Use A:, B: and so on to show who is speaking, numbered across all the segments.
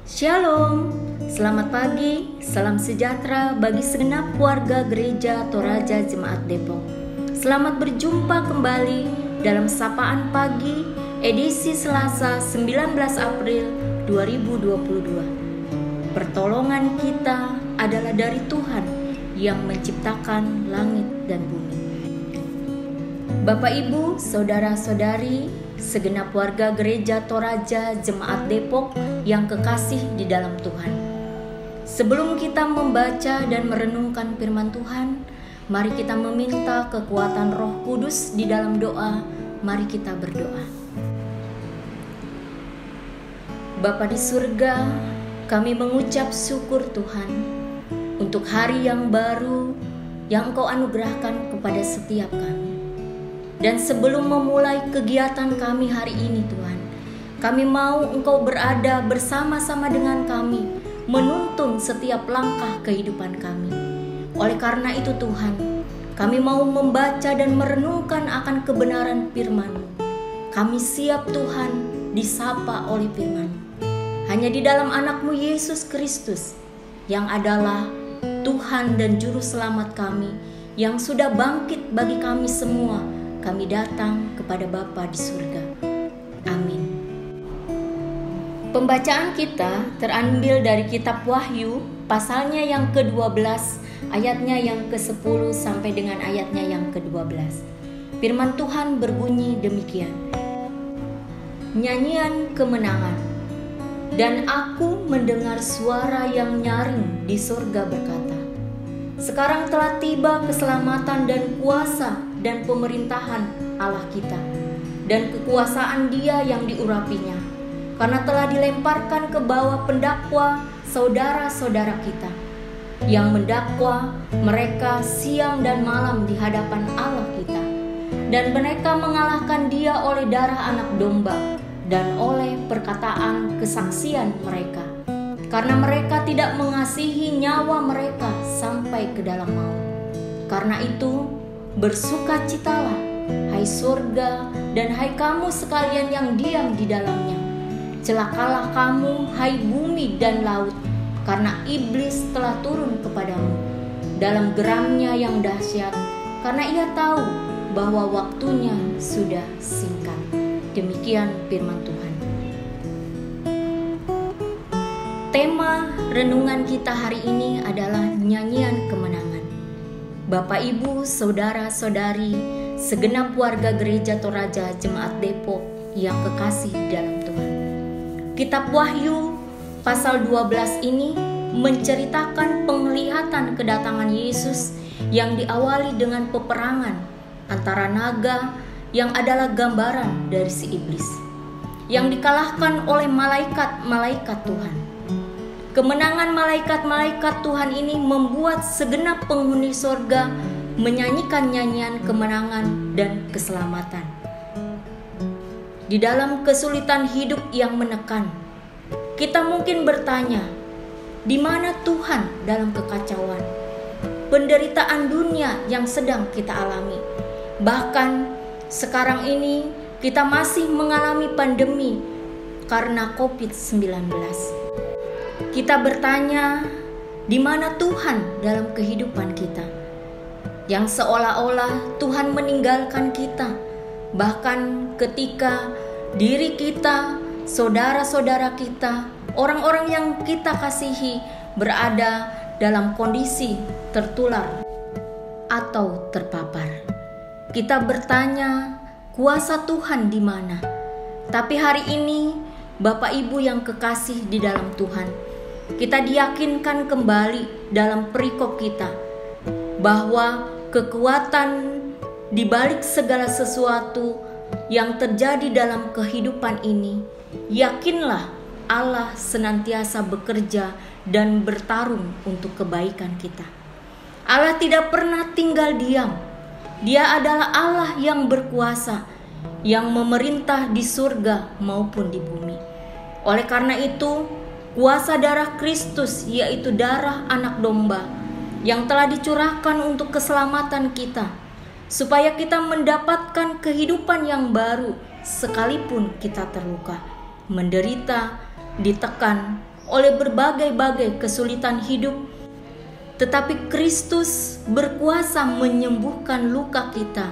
A: Shalom, selamat pagi, salam sejahtera bagi segenap warga Gereja Toraja Jemaat Depok. Selamat berjumpa kembali dalam Sapaan Pagi edisi Selasa 19 April 2022. Pertolongan kita adalah dari Tuhan yang menciptakan langit dan bumi. Bapak Ibu, saudara-saudari, segenap warga Gereja Toraja Jemaat Depok yang kekasih di dalam Tuhan. Sebelum kita membaca dan merenungkan firman Tuhan, mari kita meminta kekuatan Roh Kudus di dalam doa. Mari kita berdoa. Bapa di surga, kami mengucap syukur Tuhan untuk hari yang baru yang Engkau anugerahkan kepada setiap kami. Dan sebelum memulai kegiatan kami hari ini Tuhan, kami mau Engkau berada bersama-sama dengan kami, menuntun setiap langkah kehidupan kami. Oleh karena itu Tuhan, kami mau membaca dan merenungkan akan kebenaran firman-Mu. Kami siap Tuhan disapa oleh firman-Mu. Hanya di dalam anak-Mu Yesus Kristus yang adalah Tuhan dan Juru Selamat kami, yang sudah bangkit bagi kami semua, kami datang kepada Bapa di surga. Amin. Pembacaan kita terambil dari kitab Wahyu, pasalnya yang ke-12, ayatnya yang ke-10 sampai dengan ayatnya yang ke-12. Firman Tuhan berbunyi demikian. Nyanyian kemenangan. Dan aku mendengar suara yang nyaring di surga berkata, sekarang telah tiba keselamatan dan kuasa dan pemerintahan Allah kita, dan kekuasaan Dia yang diurapinya, karena telah dilemparkan ke bawah pendakwa saudara-saudara kita, yang mendakwa mereka siang dan malam di hadapan Allah kita, dan mereka mengalahkan Dia oleh darah anak domba dan oleh perkataan kesaksian mereka, karena mereka tidak mengasihi nyawa mereka sampai ke dalam maut. Karena itu bersukacitalah, hai surga, dan hai kamu sekalian yang diam di dalamnya. Celakalah kamu, hai bumi dan laut, karena iblis telah turun kepadamu dalam geramnya yang dahsyat, karena ia tahu bahwa waktunya sudah singkat. Demikian firman Tuhan. Tema renungan kita hari ini adalah nyanyian kemenangan. Bapak, Ibu, Saudara-saudari, segenap warga Gereja Toraja Jemaat Depok yang kekasih dalam Tuhan. Kitab Wahyu pasal 12 ini menceritakan penglihatan kedatangan Yesus yang diawali dengan peperangan antara naga yang adalah gambaran dari si iblis, yang dikalahkan oleh malaikat-malaikat Tuhan. Kemenangan malaikat-malaikat Tuhan ini membuat segenap penghuni sorga menyanyikan nyanyian kemenangan dan keselamatan. Di dalam kesulitan hidup yang menekan, kita mungkin bertanya, di mana Tuhan dalam kekacauan, penderitaan dunia yang sedang kita alami? Bahkan sekarang ini kita masih mengalami pandemi karena COVID-19. Kita bertanya, di mana Tuhan dalam kehidupan kita? Yang seolah-olah Tuhan meninggalkan kita, bahkan ketika diri kita, saudara-saudara kita, orang-orang yang kita kasihi berada dalam kondisi tertular atau terpapar. Kita bertanya, kuasa Tuhan di mana? Tapi hari ini, Bapak Ibu yang kekasih di dalam Tuhan, kita diyakinkan kembali dalam perikop kita bahwa kekuatan di balik segala sesuatu yang terjadi dalam kehidupan ini, yakinlah Allah senantiasa bekerja dan bertarung untuk kebaikan kita. Allah tidak pernah tinggal diam. Dia adalah Allah yang berkuasa, yang memerintah di surga maupun di bumi. Oleh karena itu, kuasa darah Kristus, yaitu darah anak domba, yang telah dicurahkan untuk keselamatan kita, supaya kita mendapatkan kehidupan yang baru sekalipun kita terluka, menderita, ditekan oleh berbagai-bagai kesulitan hidup, tetapi Kristus berkuasa menyembuhkan luka kita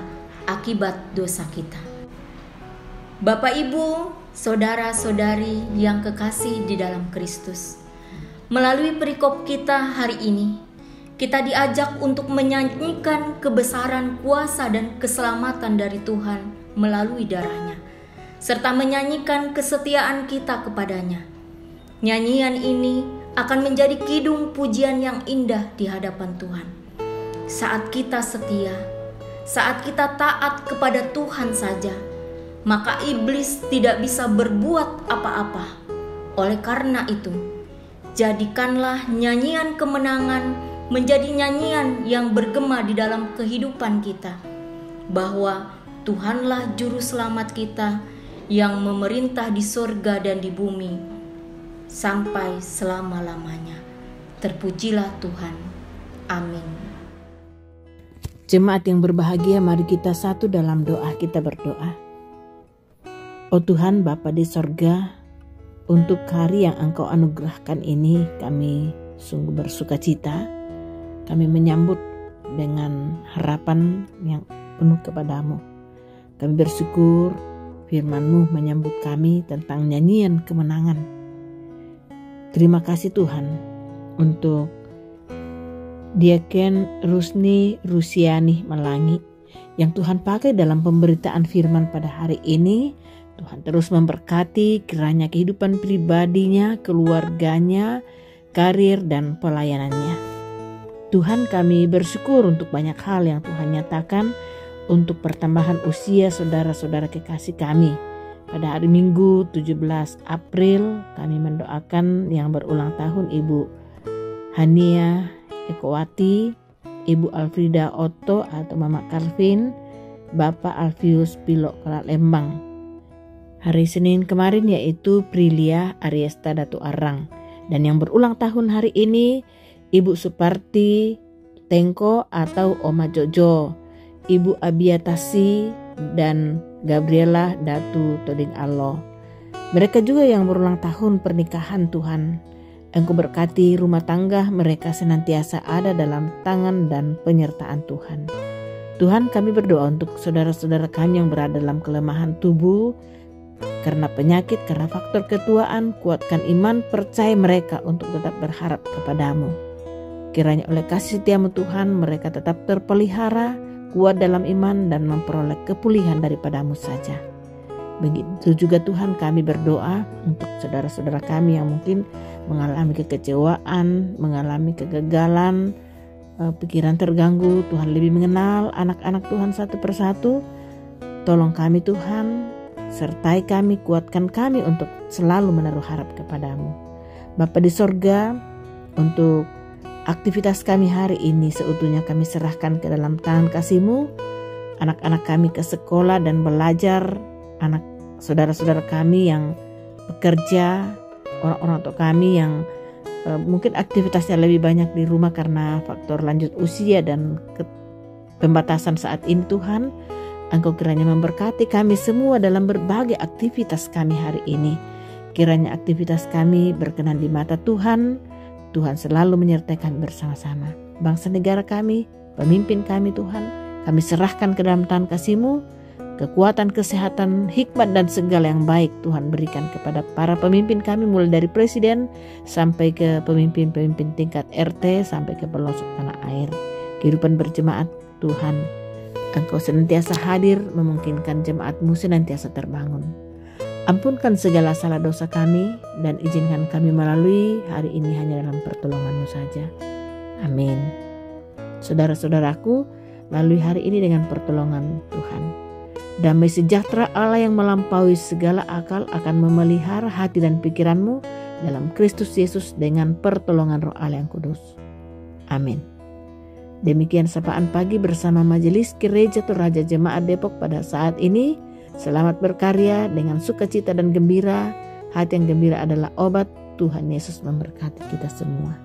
A: akibat dosa kita. Bapak, Ibu, saudara-saudari yang kekasih di dalam Kristus, melalui perikop kita hari ini, kita diajak untuk menyanyikan kebesaran kuasa dan keselamatan dari Tuhan melalui darah-Nya, serta menyanyikan kesetiaan kita kepadanya. Nyanyian ini akan menjadi kidung pujian yang indah di hadapan Tuhan. Saat kita setia, saat kita taat kepada Tuhan saja, maka iblis tidak bisa berbuat apa-apa. Oleh karena itu, jadikanlah nyanyian kemenangan menjadi nyanyian yang bergema di dalam kehidupan kita, bahwa Tuhanlah juru selamat kita yang memerintah di surga dan di bumi sampai selama-lamanya. Terpujilah Tuhan. Amin.
B: Jemaat yang berbahagia, mari kita satu dalam doa. Kita berdoa. Oh Tuhan Bapa di sorga, untuk hari yang Engkau anugerahkan ini kami sungguh bersuka cita. Kami menyambut dengan harapan yang penuh kepadamu. Kami bersyukur firman-Mu menyambut kami tentang nyanyian kemenangan. Terima kasih Tuhan untuk Diaken Rusni Rusiani Melangi yang Tuhan pakai dalam pemberitaan firman pada hari ini. Tuhan terus memberkati kiranya kehidupan pribadinya, keluarganya, karir dan pelayanannya. Tuhan, kami bersyukur untuk banyak hal yang Tuhan nyatakan untuk pertambahan usia saudara-saudara kekasih kami. Pada hari Minggu 17 April kami mendoakan yang berulang tahun Ibu Hania Ekowati, Ibu Alfrida Otto atau Mama Calvin, Bapak Alfius Pilok Lembang. Hari Senin kemarin yaitu Prilia Ariesta Datu Arang. Dan yang berulang tahun hari ini Ibu Suparti Tengko atau Oma Jojo, Ibu Abiatasi dan Gabriela Datu Toding Allah. Mereka juga yang berulang tahun pernikahan Tuhan. Engkau berkati rumah tangga mereka senantiasa ada dalam tangan dan penyertaan Tuhan. Tuhan, kami berdoa untuk saudara-saudara kami yang berada dalam kelemahan tubuh karena penyakit, karena faktor ketuaan. Kuatkan iman percaya mereka untuk tetap berharap kepadamu. Kiranya oleh kasih setiamu Tuhan mereka tetap terpelihara, kuat dalam iman dan memperoleh kepulihan daripadamu saja. Begitu juga Tuhan kami berdoa untuk saudara-saudara kami yang mungkin mengalami kekecewaan, mengalami kegagalan, pikiran terganggu. Tuhan lebih mengenal anak-anak Tuhan satu persatu. Tolong kami Tuhan, sertai kami, kuatkan kami untuk selalu menaruh harap kepadamu. Bapa di sorga, untuk aktivitas kami hari ini seutuhnya kami serahkan ke dalam tangan kasih-Mu. Anak-anak kami ke sekolah dan belajar, anak saudara-saudara kami yang bekerja, orang-orang tua kami yang mungkin aktivitasnya lebih banyak di rumah karena faktor lanjut usia dan pembatasan saat ini Tuhan. Engkau kiranya memberkati kami semua dalam berbagai aktivitas kami hari ini. Kiranya aktivitas kami berkenan di mata Tuhan. Tuhan selalu menyertai kami bersama-sama. Bangsa negara kami, pemimpin kami Tuhan, kami serahkan ke dalam tangan kasih-Mu. Kekuatan, kesehatan, hikmat dan segala yang baik Tuhan berikan kepada para pemimpin kami, mulai dari presiden sampai ke pemimpin-pemimpin tingkat RT sampai ke pelosok tanah air. Kehidupan berjemaat Tuhan, Engkau senantiasa hadir memungkinkan jemaat-Mu senantiasa terbangun. Ampunkan segala salah dosa kami dan izinkan kami melalui hari ini hanya dalam pertolongan-Mu saja. Amin. Saudara-saudaraku, lalui hari ini dengan pertolongan Tuhan. Damai sejahtera Allah yang melampaui segala akal akan memelihara hati dan pikiranmu dalam Kristus Yesus dengan pertolongan Roh Allah yang kudus. Amin. Demikian sapaan pagi bersama Majelis Gereja Toraja Jemaat Depok pada saat ini. Selamat berkarya dengan sukacita dan gembira. Hati yang gembira adalah obat. Tuhan Yesus memberkati kita semua.